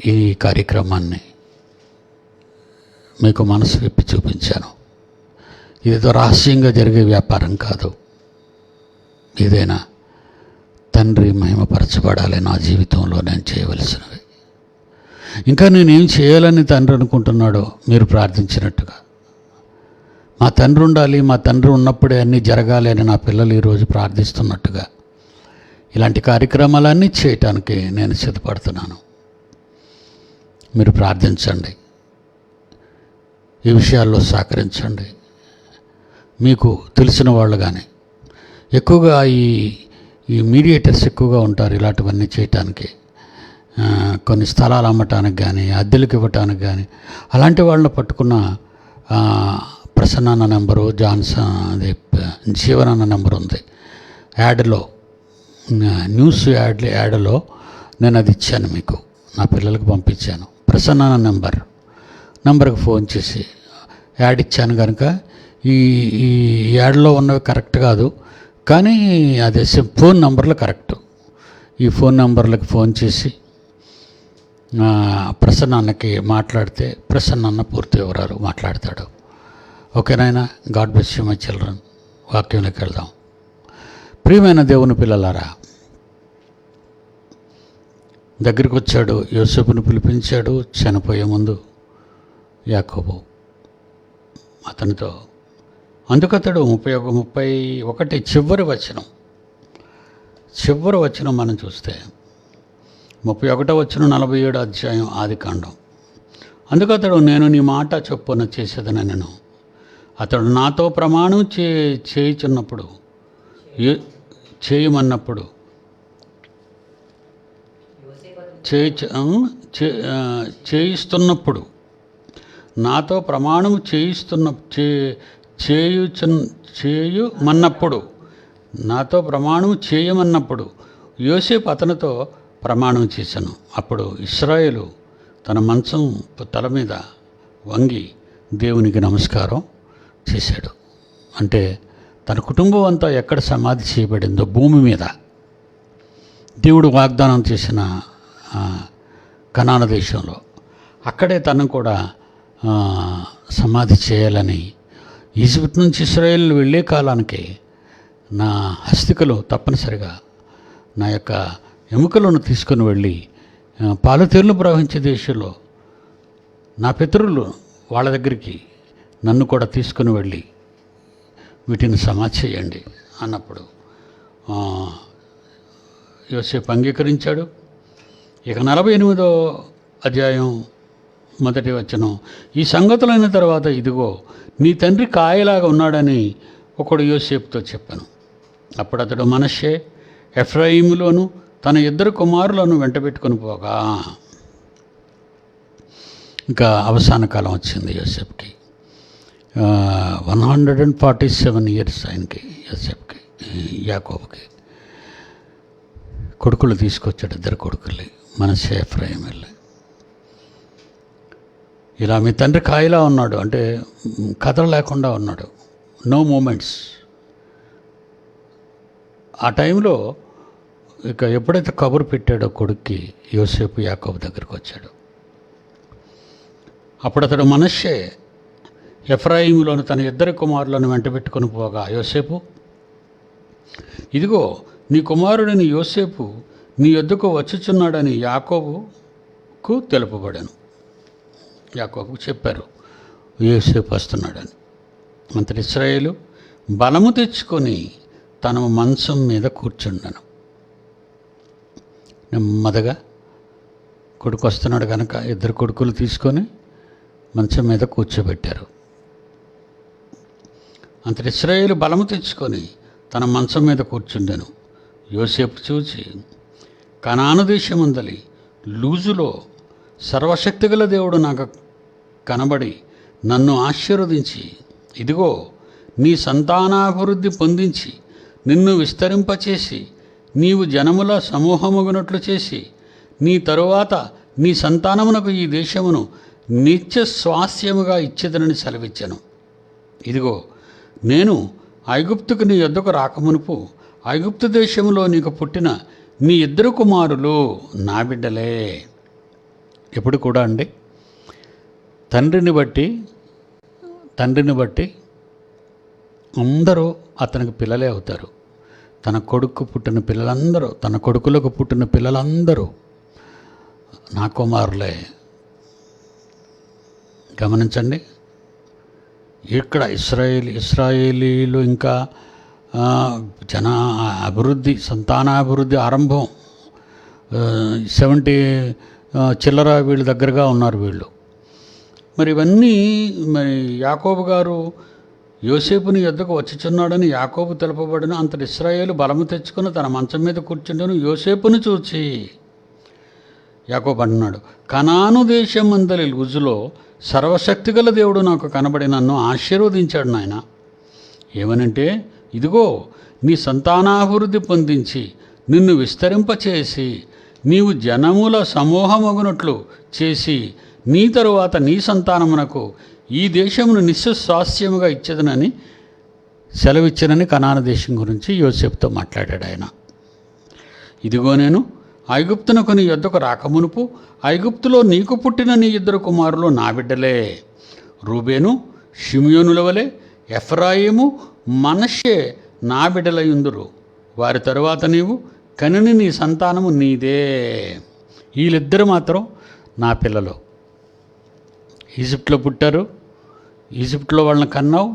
ఈ కార్యక్రమాన్ని మీకు మనసు విప్పి చూపించాను. ఇదేదో రహస్యంగా జరిగే వ్యాపారం కాదు. ఏదైనా తండ్రి మహిమపరచబడాలి నా జీవితంలో నేను చేయవలసినవి. ఇంకా నేనేం చేయాలని తండ్రి అనుకుంటున్నాడో మీరు ప్రార్థించినట్టుగా, మా తండ్రి ఉండాలి, మా తండ్రి ఉన్నప్పుడే అన్నీ జరగాలి అని నా పిల్లలు ఈరోజు ప్రార్థిస్తున్నట్టుగా ఇలాంటి కార్యక్రమాలన్నీ చేయటానికి నేను సిద్ధపడుతున్నాను. మీరు ప్రార్థించండి, ఈ విషయాల్లో సహకరించండి. మీకు తెలిసిన వాళ్ళు కానీ ఎక్కువగా ఈ మీడియేటర్స్ ఎక్కువగా ఉంటారు ఇలాంటివన్నీ చేయటానికి. కొన్ని స్థలాలు అమ్మటానికి కానీ అద్దెలకు ఇవ్వటానికి కానీ అలాంటి వాళ్ళని పట్టుకున్న ప్రసన్న నెంబరు, జాన్సన్ అదే జీవన్ నెంబర్ ఉంది. యాడ్లో న్యూస్ యాడ్లో నేను అది ఇచ్చాను, మీకు నా పిల్లలకు పంపించాను. ప్రసన్న నెంబర్కి ఫోన్ చేసి యాడ్ ఇచ్చాను కనుక ఈ యాడ్లో ఉన్నవి కరెక్ట్ కాదు, కానీ అదే ఫోన్ నెంబర్లు కరెక్టు. ఈ ఫోన్ నెంబర్లకు ఫోన్ చేసి ప్రసన్న అన్నకి మాట్లాడితే ప్రసన్న అన్న పూర్తి వివరాలు మాట్లాడతాడు. ఓకేనాయనా, God bless you my children. వాక్యంలోకి వెళ్దాం. ప్రియమైన దేవుని పిల్లలారా, దగ్గరికి వచ్చాడు, యోసేపును పిలిపించాడు. చనిపోయే ముందు యాకోబు అతనితో, అందుకతడు 31 చివరి వచనం మనం చూస్తే 31వ వచనం 47వ అధ్యాయం ఆదికాండం. అందుకతడు, నేను నీ మాట చొప్పున చేసేదనెను. అతడు నాతో ప్రమాణం చేయుచున్నప్పుడు చేయమన్నప్పుడు చేయిస్తున్నప్పుడు నాతో ప్రమాణం చేయమన్నప్పుడు యోసేపు అతనితో ప్రమాణం చేశాను. అప్పుడు ఇశ్రాయేలు తన మంచం తల మీద వంగి దేవునికి నమస్కారం చేశాడు. అంటే తన కుటుంబం అంతా ఎక్కడ సమాధి చేయబడిందో భూమి మీద దేవుడు వాగ్దానం చేసిన కనాన దేశంలో అక్కడే తను కూడా సమాధి చేయాలని, ఈజిప్ట్ నుంచి ఇశ్రాయేల్ వెళ్ళే కాలానికి నా హస్తికలు తప్పనిసరిగా నా యొక్క ఎముకలను తీసుకుని వెళ్ళి పాలతేర్లు ప్రవహించే దేశంలో నా పితరులు వాళ్ళ దగ్గరికి నన్ను కూడా తీసుకుని వెళ్ళి వీటిని సమాధి చేయండి అన్నప్పుడు యోసేపు అంగీకరించాడు. ఇక 48వ అధ్యాయం 1వ వచనం, ఈ సంగతులైన తర్వాత ఇదిగో నీ తండ్రి కాయలాగా ఉన్నాడని ఒకడు యోసేపుతో చెప్పాను. అప్పుడు అతడు మనష్షే ఎఫ్రాయిములోను తన 2 కుమారులను వెంటబెట్టుకొని పోగా, ఇంకా అవసాన కాలం వచ్చింది యోసేపుకి. 147 ఇయర్స్ ఆయనకి, యోసేపుకి, యాకోబుకి. కొడుకులు తీసుకొచ్చాడు, 2 కొడుకుల్ని, మనష్షే ఎఫ్రాయిం వెళ్ళి. ఇలా మీ తండ్రి కాయలా ఉన్నాడు అంటే కథలు లేకుండా ఉన్నాడు, నో మూమెంట్స్. ఆ టైంలో ఇక ఎప్పుడైతే కబురు పెట్టాడో కొడుక్కి, యోసేపు యాకోబు దగ్గరికి వచ్చాడు. అప్పుడు అతడు మనష్షే ఎఫ్రాయిములోని తన 2 కుమారులను వెంటబెట్టుకొని పోగా, యోసేపు, ఇదిగో నీ కుమారుడిని యోసేపు నీ యొద్దకు వచ్చుచున్నాడని యాకోబుకు తెలుపబడాను. యాకోబుకు చెప్పారు యోసేపు వస్తున్నాడని. అంతటి ఇశ్రాయేలు బలము తెచ్చుకొని తన మంచం మీద కూర్చుండను. నెమ్మదిగా కొడుకు వస్తున్నాడు కనుక 2 కొడుకులు తీసుకొని మంచం మీద కూర్చోబెట్టారు. అంతటి ఇశ్రాయేలు బలము తెచ్చుకొని తన మంచం మీద కూర్చుండెను. యోసేపు చూచి, కనాను దేశమందలి లూజులో సర్వశక్తిగల దేవుడు నాకు కనబడి నన్ను ఆశీర్వదించి, ఇదిగో నీ సంతానాభివృద్ధి పొందించి నిన్ను విస్తరింపచేసి నీవు జనముల సమూహముగునట్లు చేసి నీ తరువాత నీ సంతానమునకు ఈ దేశమును నిత్య స్వాస్యముగా ఇచ్చేదనని సెలవిచ్చెను. ఇదిగో నేను ఐగుప్తుకు నీ యొద్దకు రాకమునుపు ఐగుప్తు దేశంలో నీకు పుట్టిన నీ 2 కుమారులు నా బిడ్డలే. ఎప్పుడు కూడా అండి తండ్రిని బట్టి అందరూ అతనికి పిల్లలే అవుతారు. తన కొడుకు పుట్టిన పిల్లలందరూ, తన కొడుకులకు పుట్టిన పిల్లలందరూ నా కుమారులే. గమనించండి, ఇక్కడ ఇస్రాయేలీలు ఇంకా అభివృద్ధి, సంతానాభివృద్ధి ఆరంభం 70 చిల్లర వీళ్ళ దగ్గరగా ఉన్నారు వీళ్ళు. మరి ఇవన్నీ మరి యాకోబు గారు యోసేపుని యొద్దకు వచ్చుచున్నాడని యాకోబు తెలుపబడిన అంతటి ఇశ్రాయేలు బలము తెచ్చుకుని తన మంచం మీద కూర్చుండను యోసేపుని చూచి యాకోబు అంటున్నాడు, కనాను దేశం అందలి లూజులో సర్వశక్తిగల దేవుడు నాకు కనబడి నన్ను ఆశీర్వదించాడు నాయన. ఏమనంటే, ఇదిగో నీ సంతానాభివృద్ధి పొందించి నిన్ను విస్తరింపచేసి నీవు జనముల సమూహమగునట్లు చేసి నీ తరువాత నీ సంతానమునకు ఈ దేశమును నిస్సాస్యముగా ఇచ్చేదనని సెలవిచ్చనని కనాను దేశం గురించి యోసేపుతో మాట్లాడాడు ఆయన. ఇదిగో నేను ఐగుప్తునకు నీ యొద్దకు రాకమునుపు ఐగుప్తులో నీకు పుట్టిన నీ 2 కుమారులు నా బిడ్డలే, రూబేను షిమియోనుల వలె ఎఫ్రాయిము మనష్షే నా బిడ్డలయుందురు. వారి తరువాత నీవు కనిని నీ సంతానము నీదే. వీళ్ళిద్దరు మాత్రం నా పిల్లలు. ఈజిప్ట్లో పుట్టారు, ఈజిప్ట్లో వాళ్ళని కన్నావు,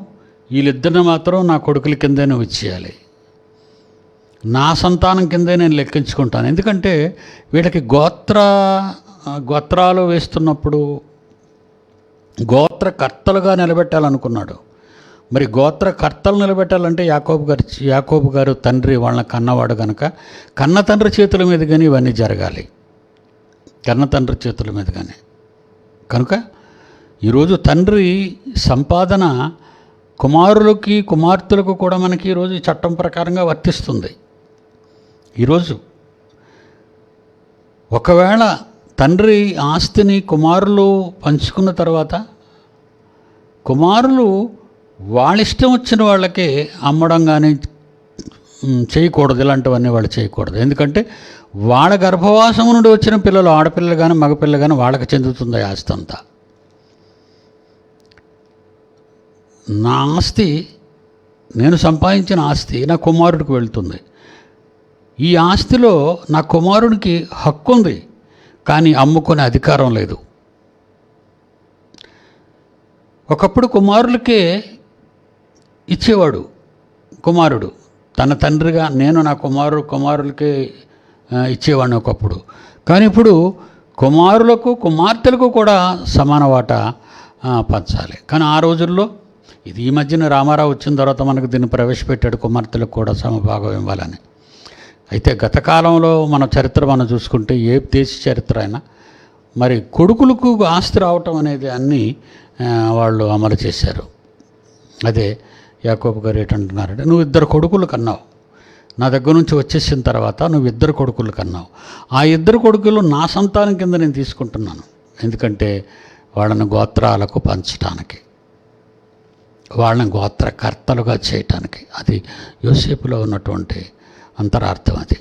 వీళ్ళిద్దరిని మాత్రం నా కొడుకుల కిందే నువ్వు ఇచ్చేయాలి, నా సంతానం కిందే నేను లెక్కించుకుంటాను. ఎందుకంటే వీళ్ళకి గోత్రాలు వేస్తున్నప్పుడు గోత్రకర్తలుగా నిలబెట్టాలనుకున్నాడు. మరి గోత్రకర్తలు నిలబెట్టాలంటే యాకోబు గారు తండ్రి వాళ్ళని కన్నవాడు కనుక కన్న తండ్రి చేతుల మీద కానీ ఇవన్నీ జరగాలి, కన్న తండ్రి చేతుల మీద కానీ. కనుక ఈరోజు తండ్రి సంపాదన కుమారులకి కుమార్తెలకు కూడా మనకి ఈరోజు చట్టం ప్రకారంగా వర్తిస్తుంది. ఈరోజు ఒకవేళ తండ్రి ఆస్తిని కుమారులు పంచుకున్న తర్వాత కుమారులు వాళ్ళ ఇష్టం వచ్చిన వాళ్ళకి అమ్మడం కానీ చేయకూడదు, ఇలాంటివన్నీ వాళ్ళు చేయకూడదు. ఎందుకంటే వాళ్ళ గర్భవాసం నుండి వచ్చిన పిల్లలు, ఆడపిల్లలు కానీ మగపిల్లలు కానీ వాళ్ళకి చెందుతుంది ఆస్తి అంతా. నా ఆస్తి, నేను సంపాదించిన ఆస్తి నా కుమారుడికి వెళ్తుంది. ఈ ఆస్తిలో నా కుమారుడికి హక్కు ఉంది, కానీ అమ్ముకునే అధికారం లేదు. ఒకప్పుడు కుమారులకే ఇచ్చేవాడు కుమారుడు, తన తండ్రిగా నేను నా కుమారులకే ఇచ్చేవాడిని ఒకప్పుడు. కానీ ఇప్పుడు కుమారులకు కుమార్తెలకు కూడా సమాన వాటా పంచాలి. కానీ ఆ రోజుల్లో ఇది ఈ మధ్యన రామారావు వచ్చిన తర్వాత మనకు దీన్ని ప్రవేశపెట్టాడు, కుమార్తెలకు కూడా సమభాగం ఇవ్వాలని. అయితే గత కాలంలో మన చరిత్ర మనం చూసుకుంటే ఏ దేశ చరిత్ర అయినా మరి కొడుకులకు ఆస్తి రావటం అనేది అన్నీ వాళ్ళు అమలు చేశారు. అదే యాకోబు గారు ఏంటంటున్నారంటే, నువ్వు 2 కొడుకులు కన్నావు, నా దగ్గర నుంచి వచ్చేసిన తర్వాత నువ్వు 2 కొడుకులు కన్నావు. ఆ 2 కొడుకులు నా సంతానం కింద నేను తీసుకుంటున్నాను. ఎందుకంటే వాళ్ళని గోత్రాలకు పంచడానికి, వాళ్ళని గోత్రకర్తలుగా చేయటానికి. అది యోసేపులో ఉన్నటువంటి అంతరార్థం. అది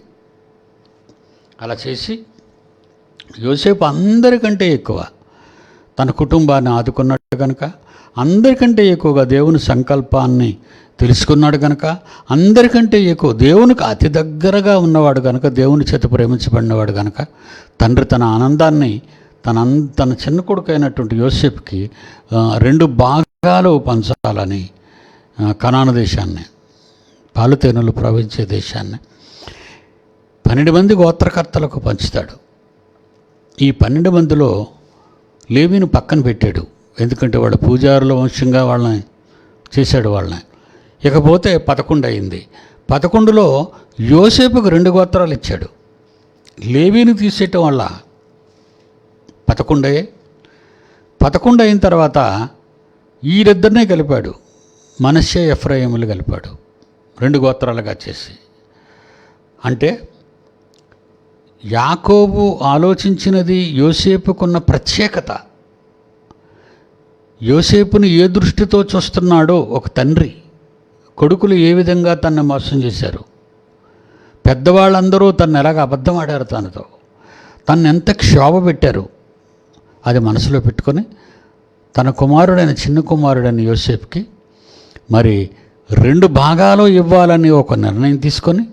అలా చేసి యోసేపు అందరికంటే ఎక్కువ తన కుటుంబాన్ని ఆదుకున్నాడు కనుక, అందరికంటే ఎక్కువగా దేవుని సంకల్పాన్ని తెలుసుకున్నాడు కనుక, అందరికంటే ఎక్కువ దేవునికి అతి దగ్గరగా ఉన్నవాడు కనుక, దేవుని చేత ప్రేమించబడినవాడు కనుక, తండ్రి తన ఆనందాన్ని తన చిన్న కొడుకు అయినటువంటి యోసేపుకి 2 భాగాలు పంచాలని కనాను దేశాన్ని, పాలుతేనెలు ప్రవహించే దేశాన్ని 12 మంది గోత్రకర్తలకు పంచుతాడు. ఈ 12 మందిలో లేవీని పక్కన పెట్టాడు, ఎందుకంటే వాళ్ళ పూజారుల వంశంగా వాళ్ళని చేశాడు వాళ్ళని. ఇకపోతే 11 అయింది. 11లో యోసేపుకు 2 గోత్రాలు ఇచ్చాడు. లేవీని తీసేయటం వల్ల 11 అయ్యాయి. 11 అయిన తర్వాత వీరిద్దరినే కలిపాడు, మనష్షే ఎఫ్రాయిములు కలిపాడు 2 గోత్రాలుగా చేసి. అంటే యాకోబు ఆలోచించినది యోసేపుకున్న ప్రత్యేకత. యోసేపుని ఏ దృష్టితో చూస్తున్నాడో ఒక తండ్రి, కొడుకులు ఏ విధంగా తనను మోసం చేశారు, పెద్దవాళ్ళందరూ తను ఎలాగ అబద్ధం ఆడారు, తనతో తను ఎంత క్షోభ పెట్టారు, అది మనసులో పెట్టుకొని తన కుమారుడైన చిన్న కుమారుడైన యోసేపుకి మరి 2 భాగాలు ఇవ్వాలని ఒక నిర్ణయం తీసుకొని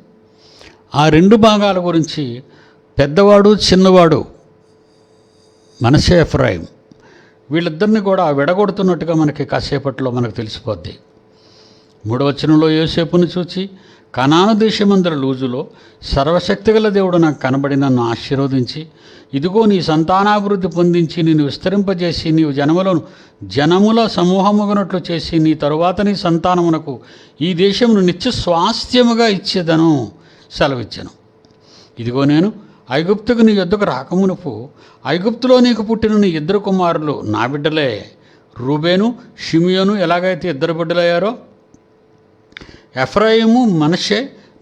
ఆ 2 భాగాల గురించి పెద్దవాడు చిన్నవాడు మనష్షే ఎఫ్రాయిం వీళ్ళిద్దరిని కూడా విడగొడుతున్నట్టుగా మనకి కాసేపట్లో మనకు తెలిసిపోద్ది. 3వ వచనంలో యోసేపును చూచి, కనాను దేశమందరి లూజులో సర్వశక్తిగల దేవుడు నాకు కనబడి నన్ను ఆశీర్వదించి, ఇదిగో నీ సంతానాభివృద్ధి పొందించి నిన్ను విస్తరింపజేసి నీవు జనముల సమూహముగనట్లు చేసి నీ తరువాత నీ సంతానమునకు ఈ దేశమును నిత్య స్వాస్థ్యముగా ఇచ్చేదను సెలవిచ్చాను. ఇదిగో నేను ఐగుప్తుకు నీ యొద్దకు రాకమునుపు ఐగుప్తులో నీకు పుట్టిన నీ 2 కుమారులు నా బిడ్డలే. రూబేను షిమియోను ఎలాగైతే 2 బిడ్డలయ్యారో ఎఫ్రాయిము మనష్షే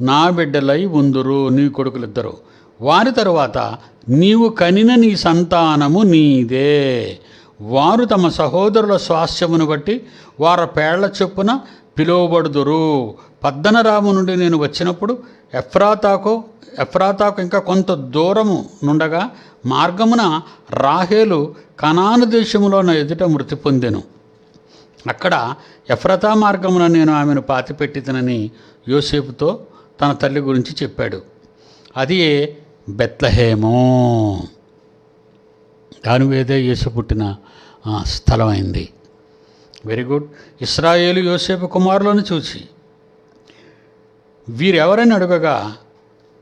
నా బిడ్డలై ఉందురు, నీ కొడుకులిద్దరు. వారి తరువాత నీవు కనిన నీ సంతానము నీదే. వారు తమ సహోదరుల స్వాస్థ్యమును బట్టి వారి పేళ్ల చొప్పున పిలువబడుదురు. పద్దనరాము నుండి నేను వచ్చినప్పుడు ఎఫ్రాతాకు ఇంకా కొంత దూరము నుండగా మార్గమున రాహేలు కనాను దేశములో నా ఎదుట మృతి పొందెను. అక్కడ ఎఫ్రతా మార్గమున నేను ఆమెను పాతిపెట్టితనని యోసేపుతో తన తల్లి గురించి చెప్పాడు. అది బెత్లెహేము, దాని మీదే యేసు పుట్టిన స్థలం అయింది. Very good. ఇశ్రాయేలు యోసేపు కుమారులను చూచి వీరెవరని అడగగా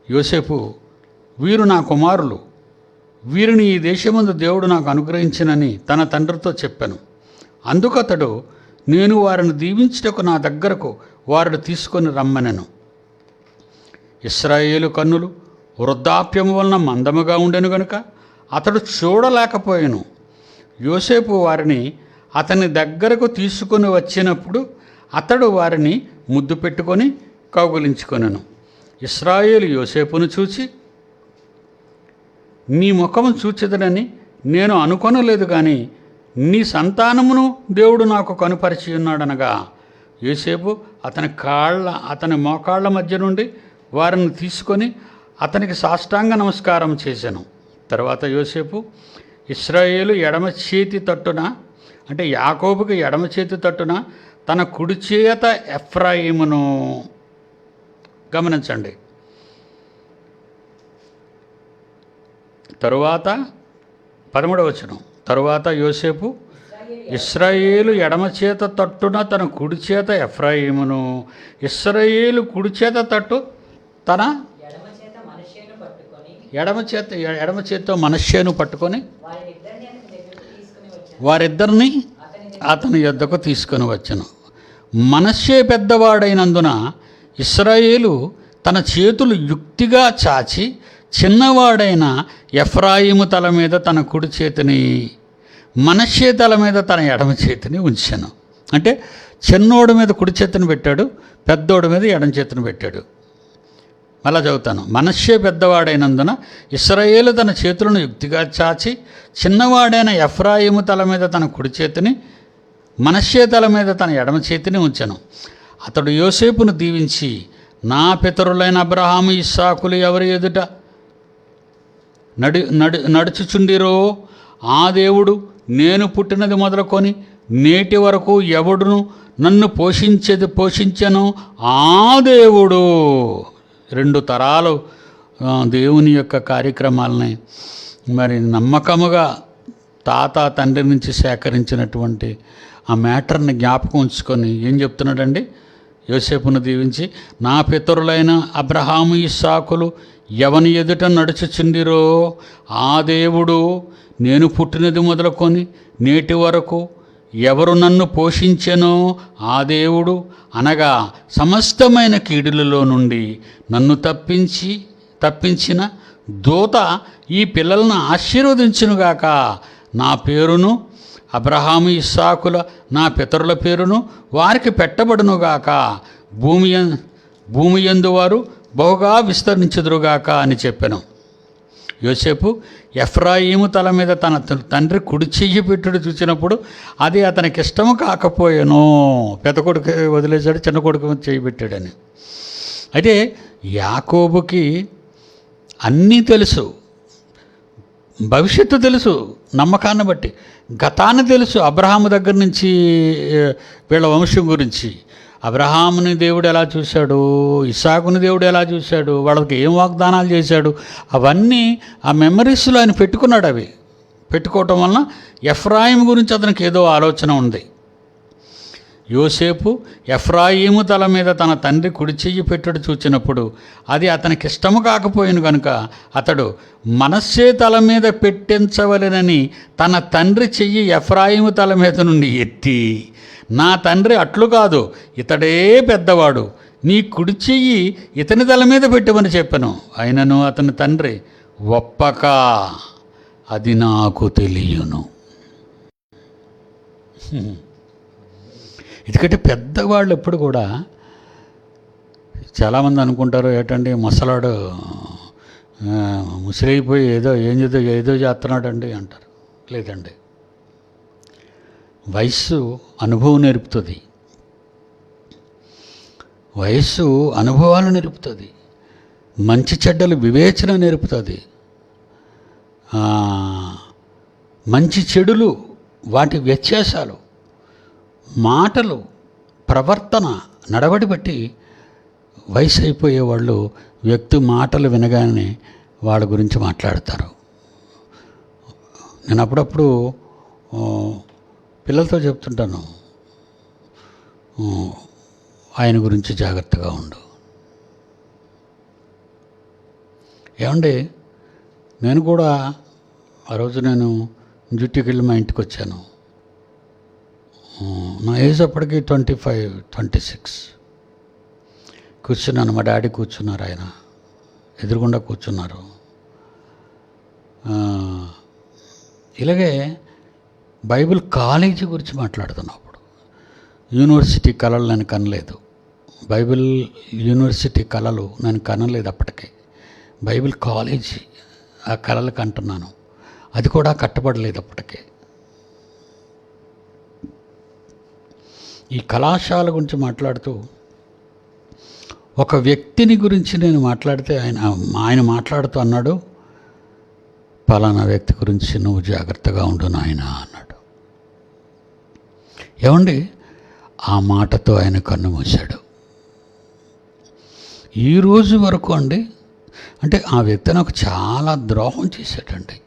యోసేపు, వీరు నా కుమారులు, వీరిని ఈ దేశమందు దేవుడు నాకు అనుగ్రహించినని తన తండ్రితో చెప్పాను. అందుకతడు నేను వారిని దీవించుటకు నా దగ్గరకు వారిని తీసుకొని రమ్మనెను. ఇశ్రాయేలు కన్నులు వృద్ధాప్యము వలన మందముగా ఉండెను గనుక అతడు చూడలేకపోయాను. యోసేపు వారిని అతని దగ్గరకు తీసుకొని వచ్చినప్పుడు అతడు వారిని ముద్దు పెట్టుకొని కౌగిలించుకొనెను. ఇశ్రాయేలు యోసేపును చూచి, నీ ముఖము చూచెదనని నేను అనుకొనలేదు, కానీ నీ సంతానమును దేవుడు నాకు కనుపరిచి ఉన్నాడనగా యోసేపు అతని మోకాళ్ళ మధ్య నుండి వారిని తీసుకొని అతనికి సాష్టాంగ నమస్కారం చేశాను. తర్వాత యోసేపు ఇశ్రాయేలు ఎడమ చేతి తట్టున, అంటే యాకోబుకి ఎడమ చేతి తట్టున తన కుడి చేత ఎఫ్రాయిమును, గమనించండి, తరువాత 13వ వచనం, తరువాత యోసేపు ఇశ్రాయేలు ఎడమ చేత తట్టున తన కుడి చేత ఎఫ్రాయిమును, ఇశ్రాయేలు కుడి చేత తట్టు తన ఎడమ చేత్తో మనష్షేను పట్టుకొని వారిద్దరిని అతని యొద్దకు తీసుకొని వచ్చెను. మనష్షే పెద్దవాడైనందున ఇశ్రాయేలు తన చేతులు యుక్తిగా చాచి చిన్నవాడైన ఎఫ్రాయిము తల మీద తన కుడి చేతిని, మనష్షే తల మీద తన ఎడమ చేతిని ఉంచాను. అంటే చిన్నోడి మీద కుడి చేతిని పెట్టాడు, పెద్దోడి మీద ఎడమ చేతిని పెట్టాడు. మళ్ళా చదువుతాను. మనష్షే పెద్దవాడైనందున ఇశ్రాయేలు తన చేతులను యుక్తిగా చాచి చిన్నవాడైన ఎఫ్రాయిము తల మీద తన కుడి చేతిని, మనష్షే తల మీద తన ఎడమ చేతిని ఉంచెను. అతడు యోసేపును దీవించి, నా పితరులైన అబ్రహాము ఇస్సాకులు ఎవరి ఎదుట నడుచుచుండిరో ఆ దేవుడు నేను పుట్టినది మొదలుకొని నేటి వరకు ఎవడును నన్ను పోషించెను ఆ దేవుడు. 2 తరాలు దేవుని యొక్క కార్యక్రమాలని మరి నమ్మకముగా తాత తండ్రి నుంచి సేకరించినటువంటి ఆ మ్యాటర్ని జ్ఞాపకం ఉంచుకొని ఏం చెప్తున్నాడండి? యోసేపును దీవించి, నా పితరులైన అబ్రహాము ఇస్సాకులు ఎవని ఎదుట నడుచుచుండిరో ఆ దేవుడు నేను పుట్టినది మొదలుకొని నేటి వరకు ఎవరు నన్ను పోషించెనో ఆ దేవుడు, అనగా సమస్తమైన కీడులలో నుండి నన్ను తప్పించిన దూత ఈ పిల్లలను ఆశీర్వదించునుగాక. నా పేరును అబ్రహాము ఇస్సాకుల నా పితరుల పేరును వారికి పెట్టబడునుగాక. భూమి యందు వారు బహుగా విస్తరించుదురుగాక అని చెప్పాను. యోసేపు ఎఫ్రాయిము తల మీద తన తండ్రి కుడి చెయ్యి పెట్టుడు చూసినప్పుడు అది అతనికి ఇష్టము కాకపోయాను. పెద్ద కొడుకు వదిలేశాడు, చిన్న కొడుకు చెయ్యి పెట్టాడని. అయితే యాకోబుకి అన్నీ తెలుసు. భవిష్యత్తు తెలుసు నమ్మకాన్ని బట్టి, గతాన్ని తెలుసు అబ్రహాము దగ్గర నుంచి వీళ్ళ వంశం గురించి. అబ్రహాముని దేవుడు ఎలా చూశాడు, ఇస్సాకుని దేవుడు ఎలా చూశాడు, వాళ్ళకి ఏం వాగ్దానాలు చేశాడు, అవన్నీ ఆ మెమరీస్లో ఆయన పెట్టుకున్నాడు. అవి పెట్టుకోవటం వలన ఎఫ్రాయిం గురించి అతనికి ఏదో ఆలోచన ఉంది. యోసేపు ఎఫ్రాయిము తల మీద తన తండ్రి కుడి చెయ్యి పెట్టుడు చూచినప్పుడు అది అతనికి ఇష్టము కాకపోయిన కనుక అతడు మనస్సే తల మీద పెట్టించవలెనని తన తండ్రి చెయ్యి ఎఫ్రాయిము తల మీద నుండి ఎత్తి, నా తండ్రి అట్లు కాదు, ఇతడే పెద్దవాడు, నీ కుడి చెయ్యి ఇతని తల మీద పెట్టమని చెప్పాను. అయినను అతని తండ్రి ఒప్పక, అది నాకు తెలియను. ఎందుకంటే పెద్దవాళ్ళు ఎప్పుడు కూడా, చాలామంది అనుకుంటారు ఏంటండి ముసలాడు ముసలైపోయి ఏదో చేస్తున్నాడండి అంటారు. లేదండి, వయస్సు అనుభవం నేర్పుతుంది, వయస్సు అనుభవాలు నేర్పుతుంది, మంచి చెడ్డలు వివేచన నేర్పుతుంది, మంచి చెడులు వాటి వ్యత్యాసాలు, మాటలు, ప్రవర్తన, నడవడి బట్టి వయసు అయిపోయేవాళ్ళు వ్యక్తి మాటలు వినగానే వాళ్ళ గురించి మాట్లాడతారు. నేను అప్పుడప్పుడు పిల్లలతో చెప్తుంటాను, ఆయన గురించి జాగ్రత్తగా ఉండు. ఏమండి, నేను కూడా ఆ రోజు నేను డ్యూటీకి వెళ్ళి మా ఇంటికి వచ్చాను. నా ఏజ్ అప్పటికి 25-26. కూర్చున్నాను, మా డాడీ కూర్చున్నారు, ఆయన ఎదురుగుండా కూర్చున్నారు. ఇలాగే బైబిల్ కాలేజీ గురించి మాట్లాడుతున్నప్పుడు, యూనివర్సిటీ కళలు నేను కనలేదు, బైబిల్ యూనివర్సిటీ కళలు నేను కనలేదు అప్పటికే. బైబిల్ కాలేజీ ఆ కళలకు అంటున్నాను, అది కూడా కట్టబడలేదు అప్పటికే. ఈ కళాశాల గురించి మాట్లాడుతూ ఒక వ్యక్తిని గురించి నేను మాట్లాడితే ఆయన మాట్లాడుతూ అన్నాడు, పలానా వ్యక్తి గురించి నువ్వు జాగ్రత్తగా ఉండు నాయన అన్నాడు. ఏమండి, ఆ మాటతో ఆయన కన్ను మూశాడు. ఈరోజు వరకు అండి, అంటే ఆ వ్యక్తి నాకు చాలా ద్రోహం చేశాడండి.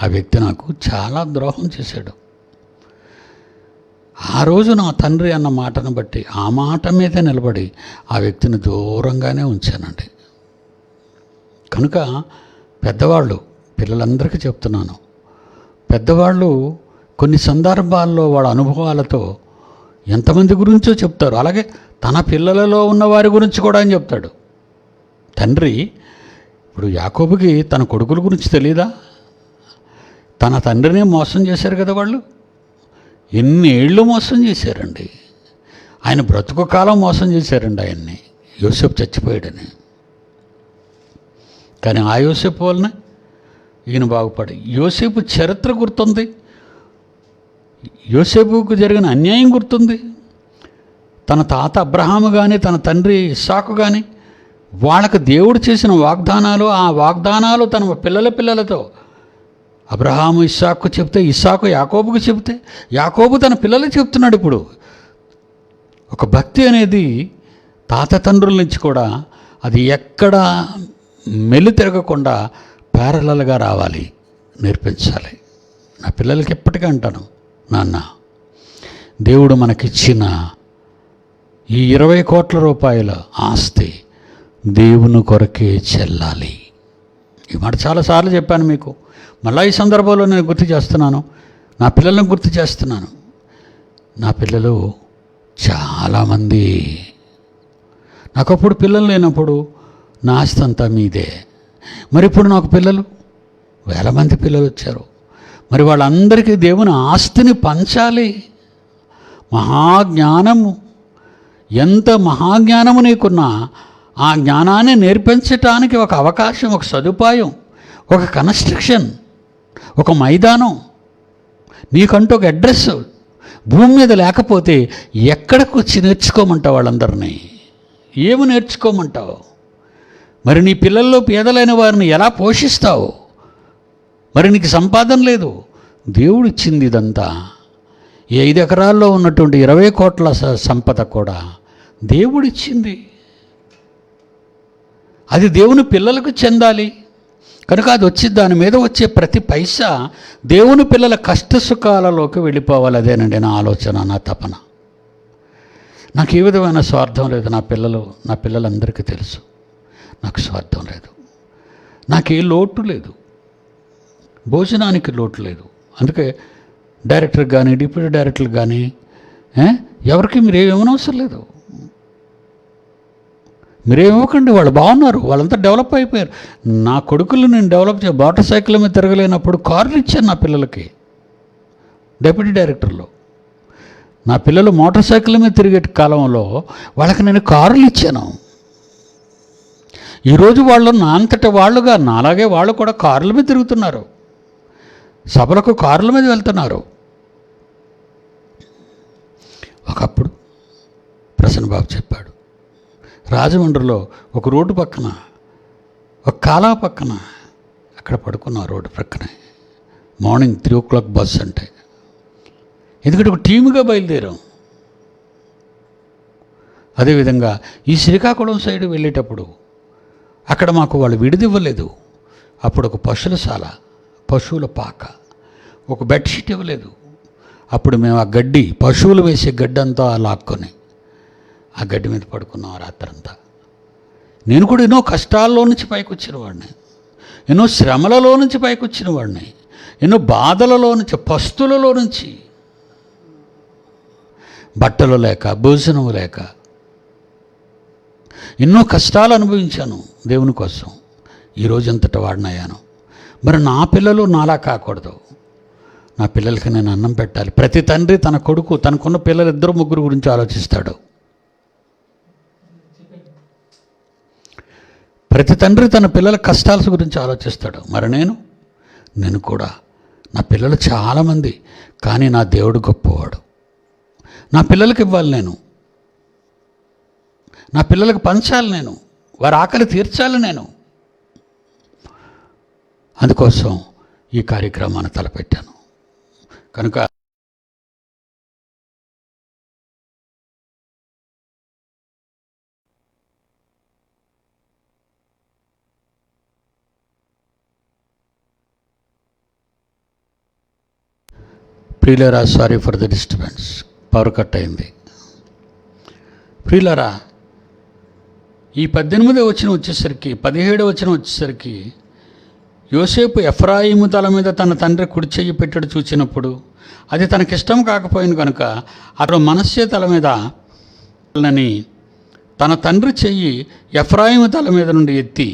ఆ వ్యక్తి నాకు చాలా ద్రోహం చేశాడు. ఆ రోజు నా తండ్రి అన్న మాటను బట్టి ఆ మాట మీద నిలబడి ఆ వ్యక్తిని దూరంగానే ఉంచానండి. కనుక పెద్దవాళ్ళు, పిల్లలందరికీ చెప్తున్నాను, పెద్దవాళ్ళు కొన్ని సందర్భాల్లో వాళ్ళ అనుభవాలతో ఎంతమంది గురించో చెప్తారు. అలాగే తన పిల్లలలో ఉన్న వారి గురించి కూడా అని చెప్తాడు. తండ్రి ఇప్పుడు యాకోబుకి తన కొడుకుల గురించి తెలియదా? తన తండ్రిని మోసం చేశారు కదా వాళ్ళు. ఎన్ని ఏళ్ళు మోసం చేశారండి. ఆయన బ్రతుకు కాలం మోసం చేశారండి ఆయన్ని. యోసేపు చచ్చిపోయాడని. కానీ ఆ యోసేపు వలన ఈయన బాగుపడి, యోసేపు చరిత్ర గుర్తుంది, యోసేపుకు జరిగిన అన్యాయం గుర్తుంది. తన తాత అబ్రహాము కానీ తన తండ్రి ఇస్సాకు కానీ వాళ్ళకు దేవుడు చేసిన వాగ్దానాలు, ఆ వాగ్దానాలు తన పిల్లలతో అబ్రహాము ఇస్సాకు చెప్తే, ఇస్సాకు యాకోబుకు చెప్తే, యాకోబు తన పిల్లలకు చెప్తున్నాడు. ఇప్పుడు ఒక భక్తి అనేది తాత తండ్రుల నుంచి కూడా అది ఎక్కడ మెల్లి తిరగకుండా ప్యారలల్గా రావాలి, నేర్పించాలి. నా పిల్లలకి ఎప్పటికీ అంటాను, నాన్న, దేవుడు మనకిచ్చిన ఈ 20 కోట్ల రూపాయల ఆస్తి దేవుని కొరకే చెల్లాలి. ఈ మాట చాలాసార్లు చెప్పాను మీకు. మళ్ళీ ఈ సందర్భంలో నేను గుర్తు చేస్తున్నాను, నా పిల్లలను గుర్తు చేస్తున్నాను. నా పిల్లలు చాలామంది, నాకప్పుడు పిల్లలు లేనప్పుడు నా ఆస్తి అంతా మీదే. మరి ఇప్పుడు నాకు పిల్లలు, 1000 మంది పిల్లలు వచ్చారు. మరి వాళ్ళందరికీ దేవుని ఆస్తిని పంచాలి. మహాజ్ఞానము, ఎంత మహాజ్ఞానము నీకున్నా ఆ జ్ఞానాన్ని నేర్పించటానికి ఒక అవకాశం, ఒక సదుపాయం, ఒక కన్స్ట్రక్షన్, ఒక మైదానం, నీకంటూ ఒక అడ్రస్ భూమి మీద లేకపోతే ఎక్కడికి వచ్చి నేర్చుకోమంటావు? వాళ్ళందరినీ ఏమి నేర్చుకోమంటావు? మరి నీ పిల్లల్లో పేదలైన వారిని ఎలా పోషిస్తావు? మరి నీకు సంపాదన లేదు, దేవుడు ఇచ్చింది ఇదంతా. ఈ 5 ఎకరాల్లో ఉన్నటువంటి 20 కోట్ల సంపద కూడా దేవుడిచ్చింది. అది దేవుని పిల్లలకు చెందాలి కనుక అది వచ్చి దాని మీద వచ్చే ప్రతి పైసా దేవుని పిల్లల కష్ట సుఖాలలోకి వెళ్ళిపోవాలి. అదేనండి నా ఆలోచన, నా తపన. నాకు ఏ విధమైన స్వార్థం లేదు. నా పిల్లలందరికీ తెలుసు నాకు స్వార్థం లేదు. నాకు ఏ లోటు లేదు, భోజనానికి లోటు లేదు. అందుకే డైరెక్టర్కి కానీ డిప్యూటీ డైరెక్టర్కి కానీ ఎవరికి మీరు ఏమవసరం లేదు. మీరేమివ్వకండి, వాళ్ళు బాగున్నారు, వాళ్ళంతా డెవలప్ అయిపోయారు. నా కొడుకులు నేను డెవలప్ మోటార్ సైకిల్ మీద తిరగలేనప్పుడు కార్లు ఇచ్చాను నా పిల్లలకి. డెప్యూటీ డైరెక్టర్లో నా పిల్లలు మోటార్ సైకిల్ మీద తిరిగే కాలంలో వాళ్ళకి నేను కార్లు ఇచ్చాను. ఈరోజు వాళ్ళు నా అంతటా వాళ్ళుగా నాలాగే వాళ్ళు కూడా కార్ల మీద తిరుగుతున్నారు, సభలకు కార్ల మీద వెళ్తున్నారు. ఒకప్పుడు ప్రసన్నబాబు చెప్పాడు, రాజమండ్రిలో ఒక రోడ్డు పక్కన, ఒక కాలువ పక్కన అక్కడ పడుకున్న రోడ్డు ప్రక్కనే మార్నింగ్ 3 o'clock బస్ అంటే. ఎందుకంటే ఒక టీముగా బయలుదేరాం. అదేవిధంగా ఈ శ్రీకాకుళం సైడ్ వెళ్ళేటప్పుడు అక్కడ మాకు వాళ్ళు విడిదివ్వలేదు. అప్పుడు ఒక పశువుల పశువుల పాక, ఒక బెడ్షీట్ ఇవ్వలేదు. అప్పుడు మేము ఆ గడ్డి, పశువులు వేసే గడ్డి అంతా లాక్కొని ఆ గడ్డి మీద పడుకున్నాం రాత్రంతా. నేను కూడా ఎన్నో కష్టాల్లో నుంచి పైకి వచ్చిన వాడిని, ఎన్నో శ్రమలలో నుంచి పైకి వచ్చిన వాడిని, ఎన్నో బాధలలో నుంచి, పస్తులలో నుంచి, బట్టలు లేక, భోజనం లేక ఎన్నో కష్టాలు అనుభవించాను దేవుని కోసం. ఈరోజు అంతటా వాడినయ్యాను. మరి నా పిల్లలు నాలా కాకూడదు. నా పిల్లలకి నేను అన్నం పెట్టాలి. ప్రతి తండ్రి తన కొడుకు, తనకున్న పిల్లలు 2, 3 గురించి ఆలోచిస్తాడు. ప్రతి తండ్రి తన పిల్లల కష్టాల గురించి ఆలోచిస్తాడు. మరి నేను కూడా, నా పిల్లలు చాలామంది, కానీ నా దేవుడు గొప్పవాడు. నా పిల్లలకి ఇవ్వాలి, నా పిల్లలకు పంచాలి, వారి ఆకలి తీర్చాలి. అందుకోసం ఈ కార్యక్రమాన్ని తలపెట్టాను. కనుక ప్రియులారా, sorry for the disturbance, power cut అయింది. ప్రియులారా, ఈ 18వ వచనం వచ్చేసరికి, 17వ వచనం వచ్చేసరికి, యోసేపు ఎఫ్రాయిము తల మీద తన తండ్రి కుడి చెయ్యి పెట్టడు చూచినప్పుడు అది తనకిష్టం కాకపోయింది కనుక అతడు మనస్సే తల మీద తన తండ్రి చెయ్యి ఎఫ్రాయిము తల మీద నుండి ఎత్తి,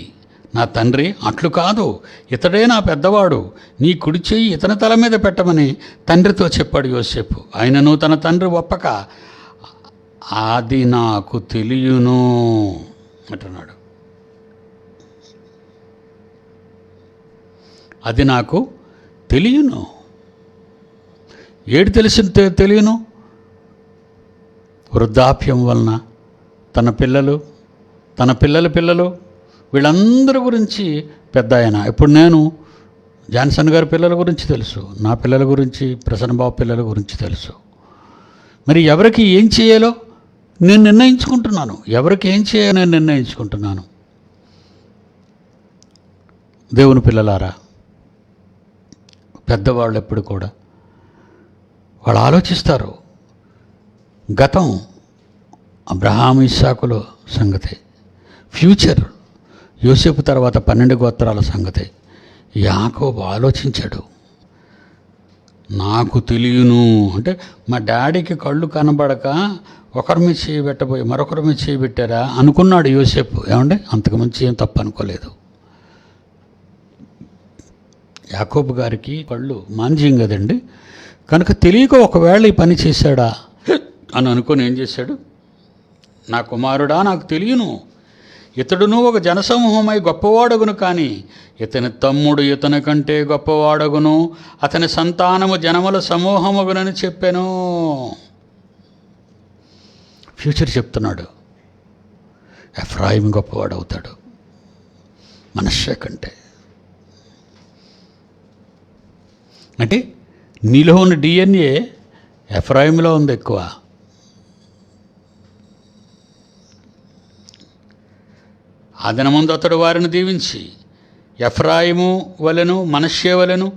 నా తండ్రి, అట్లు కాదు, ఇతడే నా పెద్దవాడు, నీ కుడి చెయ్యి ఇతని తల మీద పెట్టమని తండ్రితో చెప్పాడు యోసేపు. ఆయనను తన తండ్రి ఒప్పక, అది నాకు తెలియను అంటున్నాడు. అది నాకు తెలియను. ఏడు తెలియను? వృద్ధాప్యం వలన తన పిల్లలు వీళ్ళందరి గురించి పెద్ద ఆయన. ఇప్పుడు నేను జాన్సన్ గారి పిల్లల గురించి తెలుసు, నా పిల్లల గురించి, ప్రసన్నబాబు పిల్లల గురించి తెలుసు. మరి ఎవరికి ఏం చేయాలో నేను నిర్ణయించుకుంటున్నాను. నేను నిర్ణయించుకుంటున్నాను. దేవుని పిల్లలారా, పెద్దవాళ్ళు ఎప్పుడు కూడా వాళ్ళు ఆలోచిస్తారు. గతం అబ్రహాము, ఇస్సాకుల సంగతి, ఫ్యూచర్ యోసేపు తర్వాత 12 గోత్రాల సంగతి. యాకోబు ఆలోచించాడు. నాకు తెలియను అంటే, మా డాడీకి కళ్ళు కనబడక ఒకరి మీద చేయి పెట్టబోయి మరొకరి మీద చేయి పెట్టారా అనుకున్నాడు యోసేపు. ఏమంటే అంతకుమించి ఏం తప్పు అనుకోలేదు. యాకోబు గారికి కళ్ళు మాంజ్యం కదండి, కనుక తెలియక ఒకవేళ ఈ పని చేశాడా అని అనుకొని ఏం చేశాడు, నా కుమారుడా, నాకు తెలియను, ఇతడును ఒక జనసమూహమై గొప్పవాడగును, కానీ ఇతని తమ్ముడు ఇతని కంటే గొప్పవాడగును, అతని సంతానము జనముల సమూహమగునని చెప్పాను. ఫ్యూచర్ చెప్తున్నాడు. ఎఫ్రాయిము గొప్పవాడు అవుతాడు మనష్షే కంటే. అంటే నీలో ఉన్న డిఎన్ఏ ఎఫ్రాయిములో ఉంది ఎక్కువ. ఆ దినమందు అతడు వారిని దీవించి, ఎఫ్రాయిము వలెను మనష్షే వలెను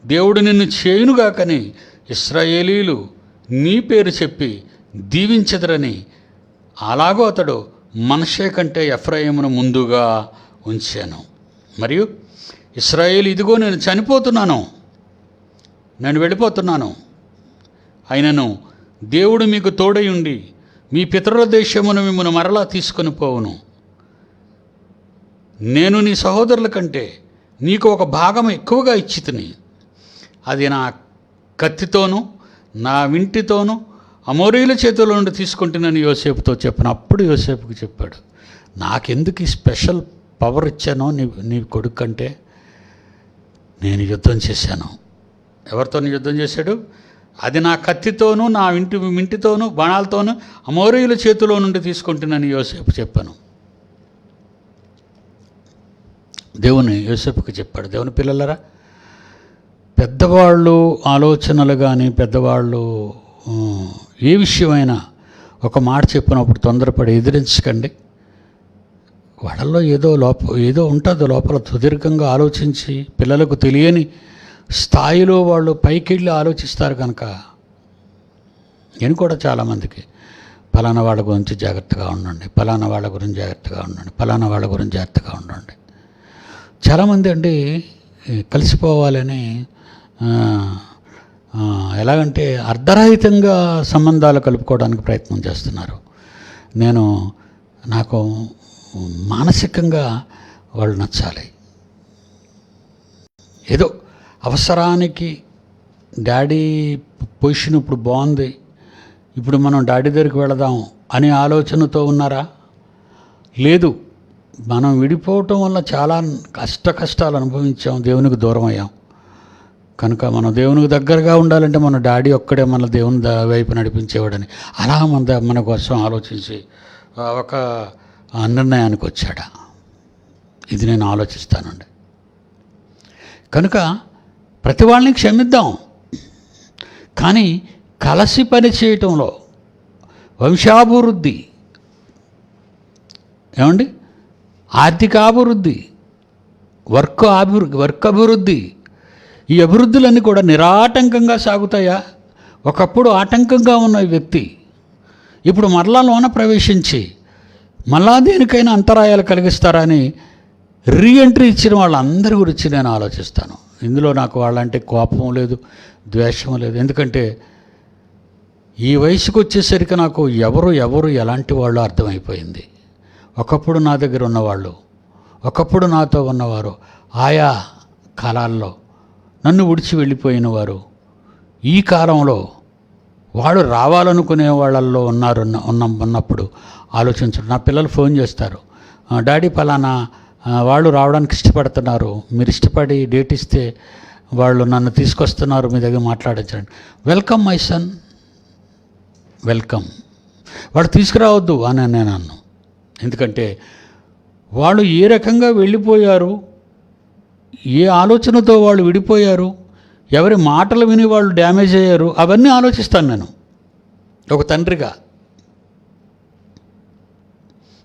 దేవుడు నిన్ను చేయునుగాకని ఇశ్రాయేలీలు నీ పేరు చెప్పి దీవించెదరని, అలాగూ అతడు మనష్షే కంటే ఎఫ్రాయిమును ముందుగా ఉంచాను. మరియు ఇశ్రాయేలు, ఇదిగో నేను చనిపోతున్నాను, నేను వెళ్ళిపోతున్నాను, అయినను దేవుడు మీకు తోడై ఉండి మీ పితరుల దేశమును మిమ్మల్ని మరలా తీసుకొని పోవును. నేను నీ సహోదరుల కంటే నీకు ఒక భాగం ఎక్కువగా ఇచ్చితిని, అది నా కత్తితోనూ నా వింటితోనూ అమోరీల చేతుల నుండి తీసుకుంటున్నాను యోసేపుతో చెప్పిన. అప్పుడు యోసేపుకి చెప్పాడు, నాకెందుకు ఈ స్పెషల్ పవర్ ఇచ్చానో నీ కొడుకు కంటే, నేను యుద్ధం చేశాను. ఎవరితో యుద్ధం చేశాడు? అది నా కత్తితోనూ నా వింటితోనూ బాణాలతోనూ అమోరీయుల చేతిలో నుండి తీసుకుంటున్నాను యోసేపు చెప్పాను. దేవుని యోసేపుకి చెప్పాడు. దేవుని పిల్లలరా, పెద్దవాళ్ళు ఆలోచనలు కానీ పెద్దవాళ్ళు ఏ విషయమైనా ఒక మాట చెప్పినప్పుడు తొందరపడి ఎదిరించకండి. వాళ్ళల్లో ఏదో ఉంటుంది లోపల. సుదీర్ఘంగా ఆలోచించి పిల్లలకు తెలియని స్థాయిలో వాళ్ళు పైకెళ్ళి ఆలోచిస్తారు కనుక. నేను కూడా చాలామందికి ఫలానా వాళ్ళ గురించి జాగ్రత్తగా ఉండండి, ఫలానా వాళ్ళ గురించి జాగ్రత్తగా ఉండండి, ఫలానా వాళ్ళ గురించి జాగ్రత్తగా ఉండండి. చాలామంది అండి కలిసిపోవాలని ఎలాగంటే అర్ధరహితంగా సంబంధాలు కలుపుకోవడానికి ప్రయత్నం చేస్తున్నారు. నాకు మానసికంగా వాళ్ళు నచ్చాలి. ఏదో అవసరానికి డాడీ పొజిషన్ ఇప్పుడు బాగుంది, ఇప్పుడు మనం డాడీ దగ్గరికి వెళదాం అనే ఆలోచనతో ఉన్నారా? లేదు. మనం విడిపోవటం వల్ల చాలా కష్టాలు అనుభవించాం, దేవునికి దూరం అయ్యాం. కనుక మనం దేవునికి దగ్గరగా ఉండాలంటే మన డాడీ ఒక్కడే మన దేవుని వైపు నడిపించేవాడని అలా మన కోసం ఆలోచించి ఒక నిర్ణయానికి వచ్చాడా? ఇది నేను ఆలోచిస్తానండి. కనుక ప్రతి వాళ్ళని క్షమిద్దాం, కానీ కలిసి పని చేయటంలో వంశాభివృద్ధి, ఏమండి, ఆర్థికాభివృద్ధి, వర్క్ అభివృద్ధి, ఈ అభివృద్ధులన్నీ కూడా నిరాటంకంగా సాగుతాయా? ఒకప్పుడు ఆటంకంగా ఉన్న వ్యక్తి ఇప్పుడు మరలా లోన ప్రవేశించి మళ్ళా దేనికైనా అంతరాయాలు కలిగిస్తారని రీఎంట్రీ ఇచ్చిన వాళ్ళందరి గురించి నేను ఆలోచిస్తాను. ఇందులో నాకు వాళ్ళంటే కోపం లేదు, ద్వేషం లేదు. ఎందుకంటే ఈ వయసుకు వచ్చేసరికి నాకు ఎవరు ఎలాంటి వాళ్ళు అర్థమైపోయింది. ఒకప్పుడు నా దగ్గర ఉన్నవాళ్ళు, ఒకప్పుడు నాతో ఉన్నవారు, ఆయా కాలాల్లో నన్ను విడిచి వెళ్ళిపోయిన వారు ఈ కాలంలో వాడు రావాలనుకునే వాళ్ళల్లో ఉన్నప్పుడు ఆలోచించడం. నా పిల్లలు ఫోన్ చేస్తారు, డాడీ పలానా వాళ్ళు రావడానికి ఇష్టపడుతున్నారు, మీరు ఇష్టపడి డేట్ ఇస్తే వాళ్ళు నన్ను తీసుకొస్తున్నారు, మీ దగ్గర మాట్లాడించండి. Welcome my son, welcome. వాడు తీసుకురావద్దు అని నేను అన్నాను. ఎందుకంటే వాళ్ళు ఏ రకంగా వెళ్ళిపోయారు, ఏ ఆలోచనతో వాళ్ళు విడిపోయారు, ఎవరి మాటలు విని వాళ్ళు డ్యామేజ్ అయ్యారు, అవన్నీ ఆలోచిస్తాను నేను ఒక తండ్రిగా.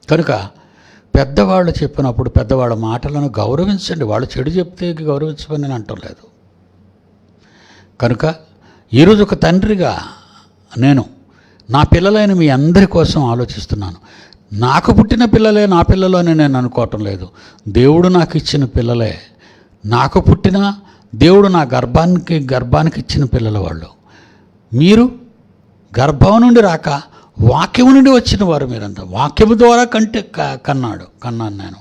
కనుక పెద్దవాళ్ళు చెప్పినప్పుడు పెద్దవాళ్ళ మాటలను గౌరవించండి. వాళ్ళు చెడు చెప్తే గౌరవించమని నేను అంటలేదు. కనుక ఈరోజు ఒక తండ్రిగా నేను నా పిల్లలైన మీ అందరి కోసం ఆలోచిస్తున్నాను. నాకు పుట్టిన పిల్లలే నా పిల్లలు అని నేను అనుకోవటం లేదు. దేవుడు నాకు ఇచ్చిన పిల్లలే, నాకు పుట్టిన దేవుడు నా గర్భానికి ఇచ్చిన పిల్లల వాళ్ళు. మీరు గర్భం నుండి రాక వాక్యము నుండి వచ్చిన వారు మీరంతా. వాక్యము ద్వారా కన్నాను నేను.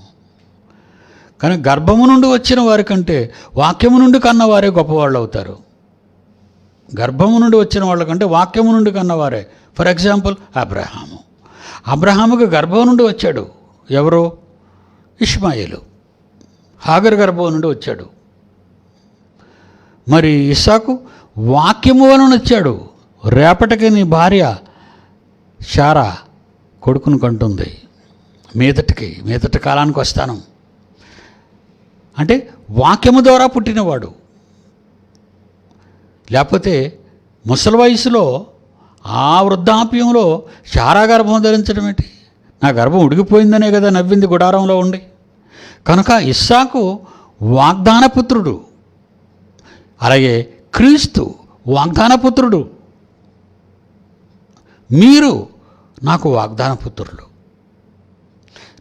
కానీ గర్భము నుండి వచ్చిన వారి కంటే వాక్యము నుండి కన్నవారే గొప్పవాళ్ళు అవుతారు. గర్భము నుండి వచ్చిన వాళ్ళకంటే వాక్యము నుండి కన్నవారే. ఫర్ ఎగ్జాంపుల్ అబ్రహాముకు గర్భం నుండి వచ్చాడు ఎవరు? ఇష్మాయేలు. హాగర్ గర్భం నుండి వచ్చాడు. మరి ఇస్సాకు వాక్యము వలన వచ్చాడు. రేపటికి నీ భార్య శారా కొడుకును కంటుంది, మీదటి కాలానికి వస్తాను అంటే వాక్యము ద్వారా పుట్టినవాడు. లేకపోతే ముసలి వయసులో ఆ వృద్ధాప్యంలో శారా గర్భం ధరించడం ఏంటి? నా గర్భం ఉడిగిపోయిందనే కదా నవ్వింది గుడారంలో ఉండి. కనుక ఇస్సాకు వాగ్దానపుత్రుడు, అలాగే క్రీస్తు వాగ్దానపుత్రుడు. మీరు నాకు వాగ్దానపుత్రులు.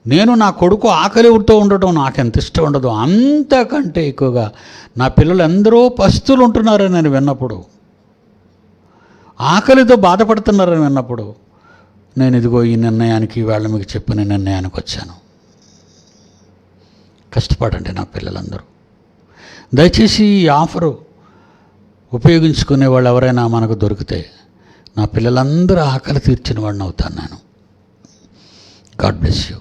నేను నా కొడుకు ఆకలితో ఉండటం నాకెంత ఇష్టం ఉండదు, అంతకంటే ఎక్కువగా నా పిల్లలు ఎందరో పస్తులు ఉంటున్నారని నేను విన్నప్పుడు, ఆకలితో బాధపడుతున్నారని విన్నప్పుడు, నేను ఇదిగో ఈ నిర్ణయానికి వాళ్ళ మీకు చెప్పిన నిర్ణయానికి వచ్చాను. కష్టపడండి నా పిల్లలందరూ. దయచేసి ఈ ఆఫరు ఉపయోగించుకునే వాళ్ళు ఎవరైనా మనకు దొరికితే నా పిల్లలందరూ ఆకలి తీర్చిన వాడిని అవుతాను నేను. God bless you.